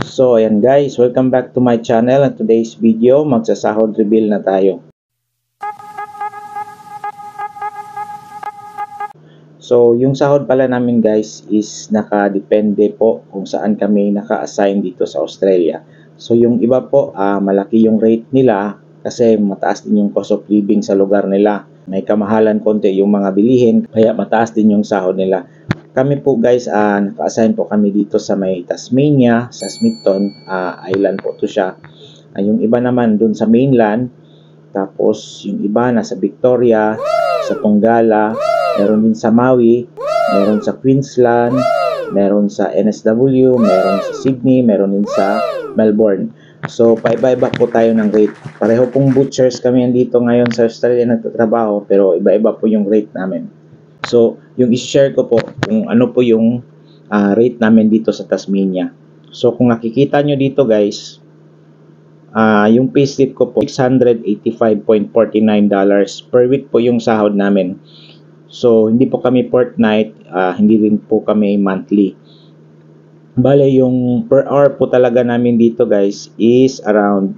So ayan guys, welcome back to my channel. And today's video, magsasahod reveal na tayo. So yung sahod pala namin guys is nakadepende po kung saan kami naka-assign dito sa Australia. So yung iba po, malaki yung rate nila kasi mataas din yung cost of living sa lugar nila. May kamahalan konti yung mga bilihin, kaya mataas din yung sahod nila. Kami po guys, naka-assign po kami dito sa may Tasmania, sa Smithton Island po to siya. Yung iba naman dun sa mainland, tapos yung iba nasa Victoria, sa Tongala, meron din sa Maui, meron sa Queensland, meron sa NSW, meron sa Sydney, meron din sa Melbourne. So, paiba-iba po tayo ng rate. Pareho pong butchers kami dito ngayon sa Australia nagtatrabaho, pero iba-iba po yung rate namin. So, yung i-share ko po kung ano po yung rate namin dito sa Tasmania. So, kung nakikita nyo dito guys, yung payslip ko po, $685.49 per week po yung sahod namin. So, hindi po kami fortnight, hindi rin po kami monthly. Bale, yung per hour po talaga namin dito guys is around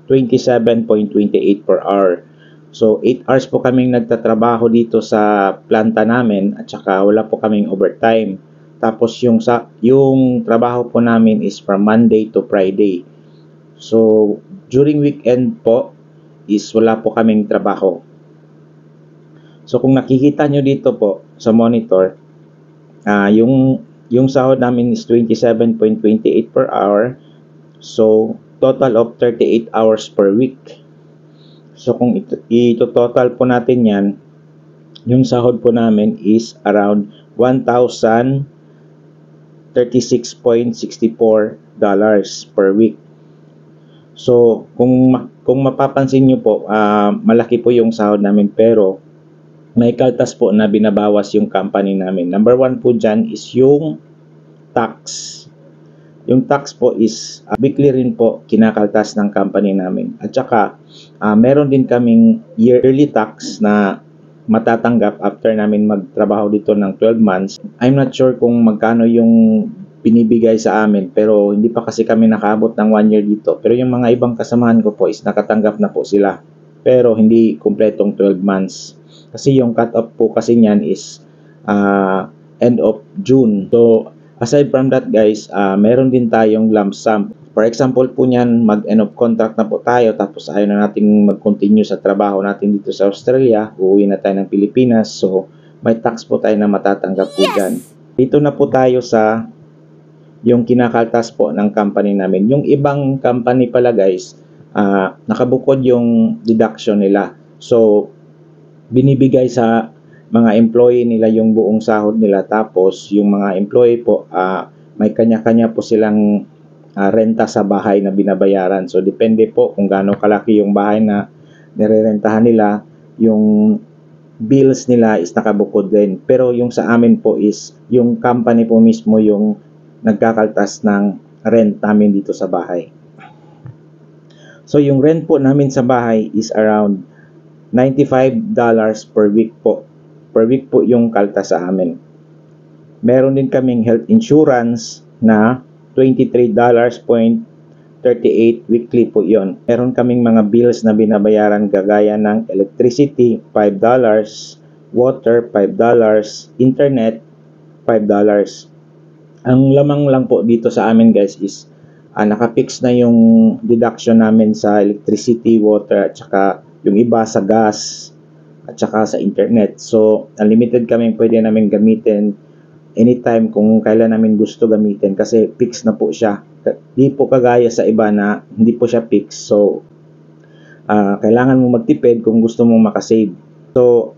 27.28 per hour. So, 8 hours po kaming nagtatrabaho dito sa planta namin at saka wala po kaming overtime. Tapos yung trabaho po namin is from Monday to Friday. So, during weekend po is wala po kaming trabaho. So, kung nakikita nyo dito po sa monitor, yung sahod namin is 27.28 per hour. So, total of 38 hours per week. So, kung ito total po natin yan, yung sahod po namin is around $1,036.64 per week. So, kung mapapansin nyo po, malaki po yung sahod namin pero may kaltas po na binabawas yung company namin. Number 1 po dyan is yung tax. Yung tax po is weekly rin po kinakaltas ng company namin. At saka, meron din kaming yearly tax na matatanggap after namin magtrabaho dito ng 12 months. I'm not sure kung magkano yung binibigay sa amin pero hindi pa kasi kami nakaabot ng 1 year dito. Pero yung mga ibang kasamahan ko po is nakatanggap na po sila. Pero hindi kumpletong 12 months. Kasi yung cut-off po kasi niyan is end of June. So, aside from that guys, meron din tayong lump sum. For example po niyan, mag-end of contract na po tayo tapos ayaw na nating mag-continue sa trabaho natin dito sa Australia. Uuwi na tayo ng Pilipinas. So, may tax po tayo na matatanggap po dyan. Dito na po tayo sa yung kinakaltas po ng company namin. Yung ibang company pala guys, nakabukod yung deduction nila. So, binibigay sa mga employee nila yung buong sahod nila. Tapos, yung mga employee po, may kanya-kanya po silang renta sa bahay na binabayaran. So, depende po kung gaano kalaki yung bahay na nirerentahan nila. Yung bills nila is nakabukod din. Pero yung sa amin po is, yung company po mismo yung nagkakaltas ng rent namin dito sa bahay. So, yung rent po namin sa bahay is around $95 per week po. Per week po yung kaltas sa amin. Meron din kaming health insurance na $23.38 weekly po yon. Meron kaming mga bills na binabayaran gagaya ng electricity, $5, water, $5, internet, $5. Ang lamang lang po dito sa amin guys is nakapix na yung deduction namin sa electricity, water, at saka yung iba sa gas at saka sa internet. So, unlimited kami pwede namin gamitin anytime kung kailan namin gusto gamitin kasi fix na po siya. Di po kagaya sa iba na hindi po siya fix. So, kailangan mo magtipid kung gusto mong makasave. So,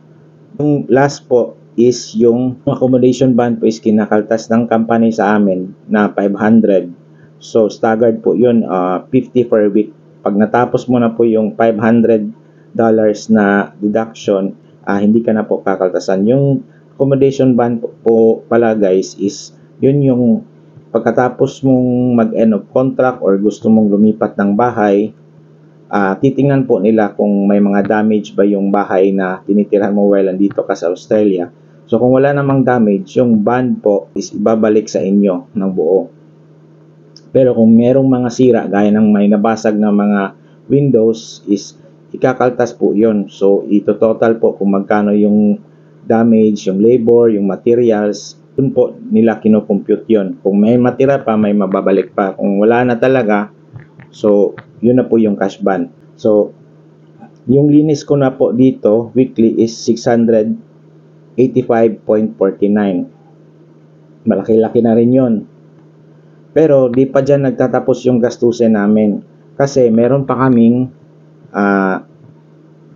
yung last po is yung accommodation ban po is kinakaltas ng company sa amin na 500. So, staggered po yun, 50 per week. Pag natapos mo na po yung $500 na deduction, hindi ka na po kakaltasan. Yung accommodation ban po pala guys is yun yung pagkatapos mong mag-end of contract or gusto mong lumipat ng bahay, titingnan po nila kung may mga damage ba yung bahay na tinitirhan mo while andito ka sa Australia. So kung wala namang damage, yung ban po is ibabalik sa inyo ng buo. Pero kung merong mga sira, gaya ng may nabasag na mga windows, is ikakaltas po yun. So, ito total po kung magkano yung damage, yung labor, yung materials, dun po nila kinocompute yun. Kung may matira pa, may mababalik pa. Kung wala na talaga, so, yun na po yung cash ban. So, yung linis ko na po dito, weekly, is 685.49. Malaki-laki na rin yun. Pero di pa dyan nagtatapos yung gastusin namin. Kasi meron pa kaming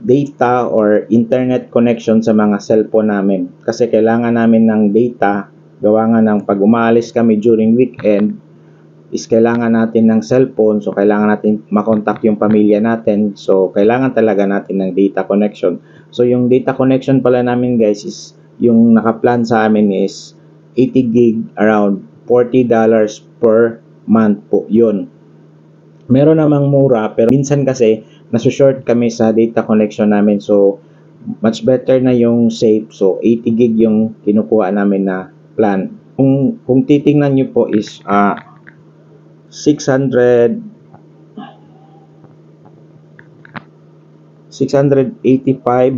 data or internet connection sa mga cellphone namin. Kasi kailangan namin ng data. Gawa nga ng pag umaalis kami during weekend, is kailangan natin ng cellphone. So kailangan natin makontak yung pamilya natin. So kailangan talaga natin ng data connection. So yung data connection pala namin guys, is yung nakaplan sa amin is 80 gig, around $40 per month po yun. Meron namang mura, pero minsan kasi naso-short kami sa data connection namin. So much better na yung safe. So 80 gig yung kinukuha namin na plan. Kung titingnan nyo po is 685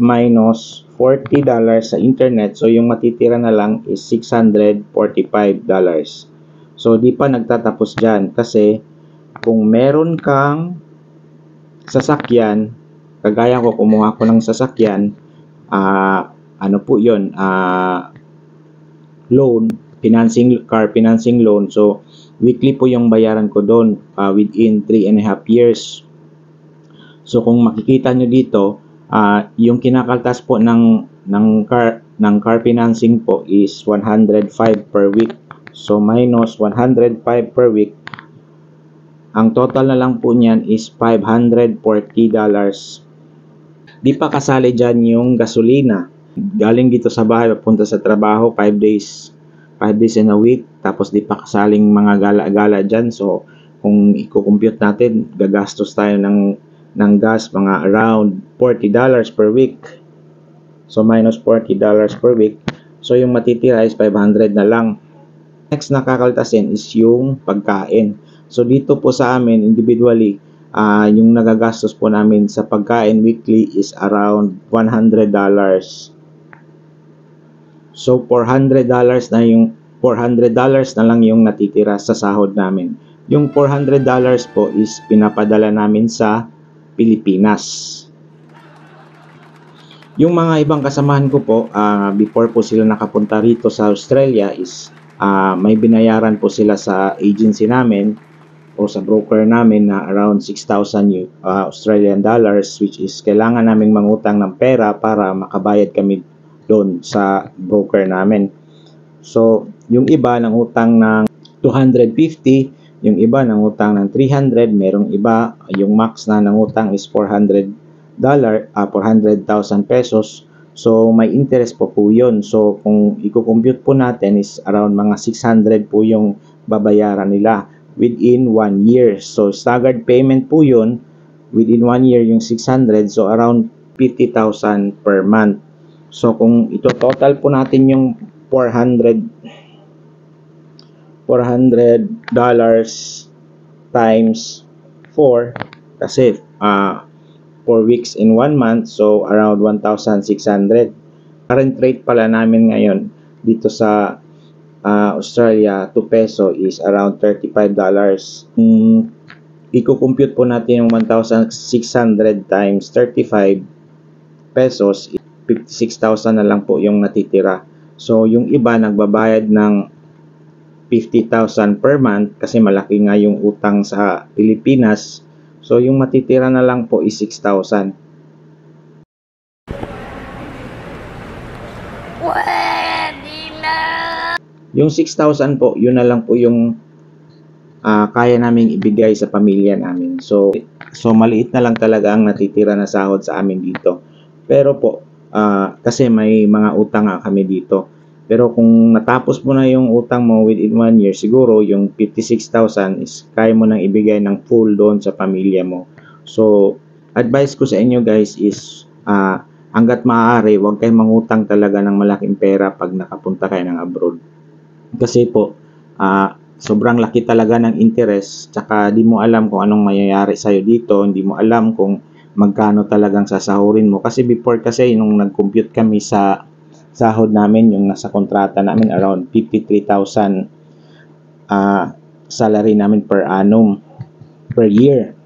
minus $40 sa internet. So yung matitira na lang is $645. So di pa nagtatapos dyan, kasi kung meron kang sasakyan, kagaya ko, kumuha ko ng sasakyan, ano po yun, loan, car financing loan. So weekly po yung bayaran ko doon within 3.5 years. So kung makikita nyo dito, yung kinakaltas po ng car financing po is 105 per week. So minus 105 per week, ang total na lang po niyan is $540. Di pa kasali dyan yung gasolina. Galing dito sa bahay, papunta sa trabaho, 5 days in a week. Tapos di pa kasaling mga gala-gala dyan. So kung i-compute natin, gagastos tayo ng gas mga around $40 per week. So minus $40 per week. So yung matitira is 500 na lang. Next na kakaltasin is yung pagkain. So dito po sa amin individually, yung nagagastos po namin sa pagkain weekly is around $100. So $400 na lang yung natitira sa sahod namin. Yung $400 po is pinapadala namin sa Pilipinas. Yung mga ibang kasamahan ko po, before po sila nakapunta rito sa Australia, is may binayaran po sila sa agency namin o sa broker namin na around 6,000 Australian dollars, which is kailangan naming mangutang ng pera para makabayad kami doon sa broker namin. So yung iba ng utang ng 250, yung iba ng utang ng 300, merong iba yung max na ng utang is $400,000 pesos. So may interest po yun. So kung i-compute po natin is around mga 600 po yung babayaran nila within 1 year. So staggered payment po yun, within 1 year yung 600, so around 50,000 per month. So kung ito total po natin yung $400 times 4, kasi 4 weeks in 1 month, so around 1,600. Current rate pala namin ngayon dito sa Australia to peso is around $35. I-compute po natin yung 1,600 times 35 pesos, 56,000 na lang po yung natitira. So yung iba nagbabayad ng 50,000 per month kasi malaki nga yung utang sa Pilipinas. So yung matitira na lang po is 6,000. Yung 6,000 po, yun na lang po yung kaya naming ibigay sa pamilya namin. So maliit na lang talaga ang natitira na sahod sa amin dito. Pero po, kasi may mga utang nga kami dito. Pero kung natapos mo na yung utang mo within 1 year, siguro yung 56,000 is kaya mo nang ibigay ng full doon sa pamilya mo. So, advice ko sa inyo guys is, hanggat maaari, huwag kayong mangutang talaga ng malaking pera pag nakapunta kayo ng abroad. Kasi po, sobrang laki talaga ng interest, tsaka di mo alam kung anong mayayari sa'yo dito, hindi mo alam kung magkano talagang sasahurin mo. Kasi before kasi, nung nag-compute kami sa sahod namin, yung nasa kontrata namin, around 53,000 salary namin per annum, per year.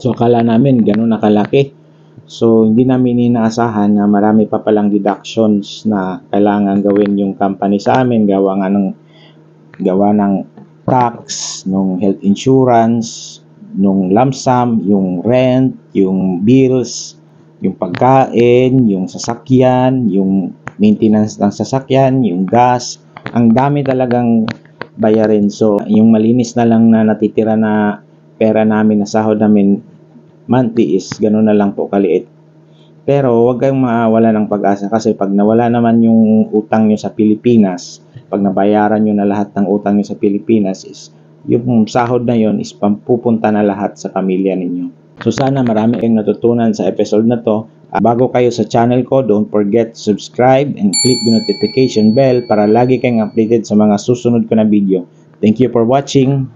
So, akala namin ganun nakalaki. So, hindi namin inaasahan na marami pa palang deductions na kailangan gawin yung company sa amin, gawa ng tax, nung health insurance, nung lump sum, yung rent, yung bills, yung pagkain, yung sasakyan, yung maintenance ng sasakyan, yung gas. Ang dami talagang bayarin. So, yung malinis na lang na natitira na pera namin, na sahod namin monthly is gano'n na lang po kaliit. Pero huwag kayong mawala ng pag-asa, kasi pag nawala naman yung utang nyo sa Pilipinas, pag nabayaran nyo na lahat ng utang nyo sa Pilipinas, is yung sahod na yon is pampupunta na lahat sa pamilya ninyo. So sana marami kayong natutunan sa episode na to. Bago kayo sa channel ko, don't forget to subscribe and click the notification bell para lagi kayong updated sa mga susunod ko na video. Thank you for watching.